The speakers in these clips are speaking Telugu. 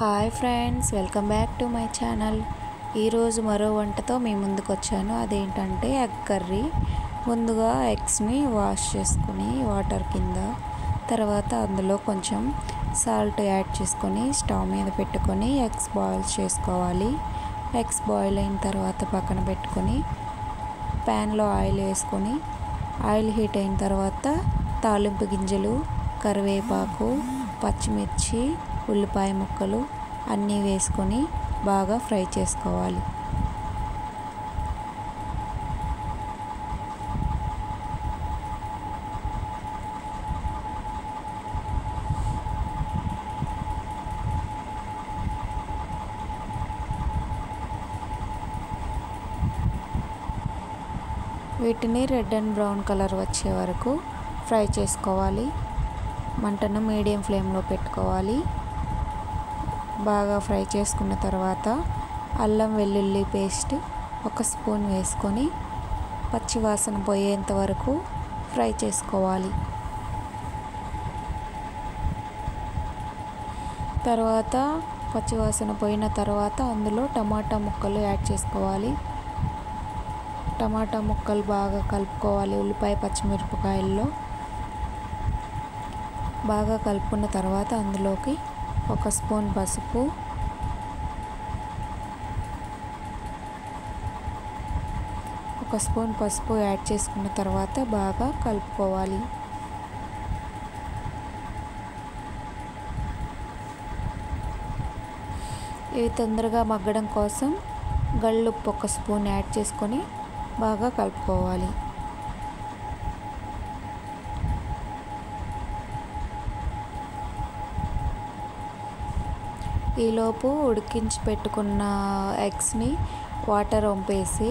Hi friends, welcome back to my channel. ఈరోజు మరో వంటతో మీ ముందుకు వచ్చాను. అదేంటంటే ఎగ్ కర్రీ. ముందుగా ఎగ్స్ని వాష్ చేసుకుని వాటర్ కింద, తర్వాత అందులో కొంచెం సాల్ట్ యాడ్ చేసుకొని స్టవ్ మీద పెట్టుకొని ఎగ్స్ బాయిల్ చేసుకోవాలి. ఎగ్స్ బాయిల్ అయిన తర్వాత పక్కన పెట్టుకొని ప్యాన్లో ఆయిల్ వేసుకొని ఆయిల్ హీట్ అయిన తర్వాత తాలింపు గింజలు, కరివేపాకు, పచ్చిమిర్చి, ఉల్లిపాయ ముక్కలు అన్నీ వేసుకొని బాగా ఫ్రై చేసుకోవాలి. వీటిని రెడ్ అండ్ బ్రౌన్ కలర్ వచ్చే వరకు ఫ్రై చేసుకోవాలి. మంటను మీడియం ఫ్లేమ్లో పెట్టుకోవాలి. బాగా ఫ్రై చేసుకున్న తర్వాత అల్లం వెల్లుల్లి పేస్ట్ 1 స్పూన్ వేసుకొని పచ్చివాసన పోయేంత వరకు ఫ్రై చేసుకోవాలి. తర్వాత పచ్చివాసన పోయిన తర్వాత అందులో టమాటా ముక్కలు యాడ్ చేసుకోవాలి. టమాటా ముక్కలు బాగా కలుపుకోవాలి. ఉల్లిపాయ పచ్చిమిరపకాయల్లో బాగా కలుపుకున్న తర్వాత అందులోకి 1 స్పూన్ పసుపు, 1 స్పూన్ పసుపు యాడ్ చేసుకున్న తర్వాత బాగా కలుపుకోవాలి. ఇవి తొందరగా మగ్గడం కోసం గళ్ళుప్పు 1 స్పూన్ యాడ్ చేసుకొని బాగా కలుపుకోవాలి. ఈలోపు ఉడికించి పెట్టుకున్న ఎగ్స్ని వాటర్ వంపేసి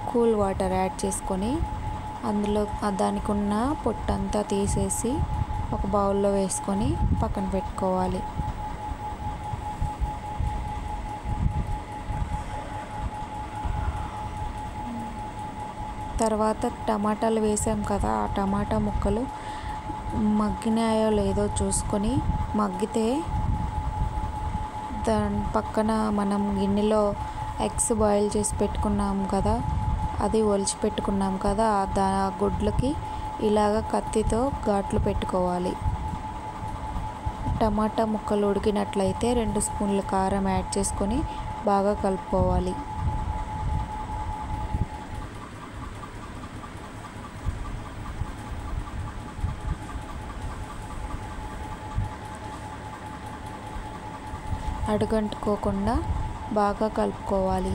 కూల్ వాటర్ యాడ్ చేసుకొని అందులో దానికి ఉన్న పొట్టంతా తీసేసి ఒక బౌల్లో వేసుకొని పక్కన పెట్టుకోవాలి. తర్వాత టమాటాలు వేసాం కదా, ఆ టమాటా ముక్కలు మగ్గినాయో లేదో చూసుకొని, మగ్గితే దాని పక్కన మనం గిన్నెలో ఎగ్స్ బాయిల్ చేసి పెట్టుకున్నాం కదా, అది ఒలిచి పెట్టుకున్నాం కదా, గుడ్లకి ఇలాగ కత్తితో ఘాట్లు పెట్టుకోవాలి. టమాటా ముక్కలు ఉడికినట్లయితే 2 స్పూన్ల కారం యాడ్ చేసుకొని బాగా కలుపుకోవాలి. అడుగంటుకోకుండా బాగా కలుపుకోవాలి.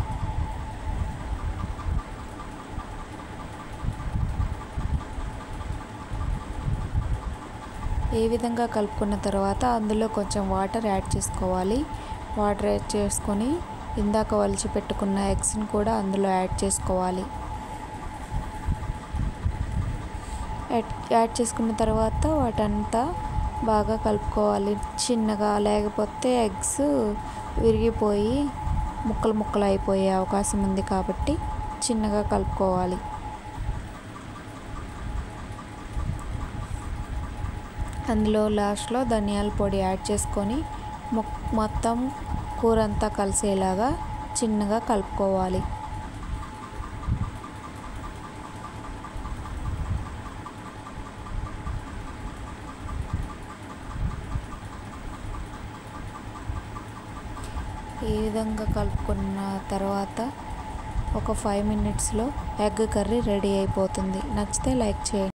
ఈ విధంగా కలుపుకున్న తర్వాత అందులో కొంచెం వాటర్ యాడ్ చేసుకోవాలి. వాటర్ యాడ్ చేసుకొని ఇందాక ఒలిచి పెట్టుకున్న ఎగ్స్ని కూడా అందులో యాడ్ చేసుకోవాలి. యాడ్ చేసుకున్న తర్వాత వాటంతా బాగా కలుపుకోవాలి చిన్నగా, లేకపోతే ఎగ్స్ విరిగిపోయి ముక్కలు ముక్కలు అయిపోయే అవకాశం ఉంది కాబట్టి చిన్నగా కలుపుకోవాలి. అందులో లాస్ట్లో ధనియాల పొడి యాడ్ చేసుకొని మొత్తం కూర అంతా కలిసేలాగా చిన్నగా కలుపుకోవాలి. ఈ విధంగా కలుపుకున్న తర్వాత ఒక 5 మినిట్స్లో ఎగ్ కర్రీ రెడీ అయిపోతుంది. నచ్చితే లైక్ చేయండి.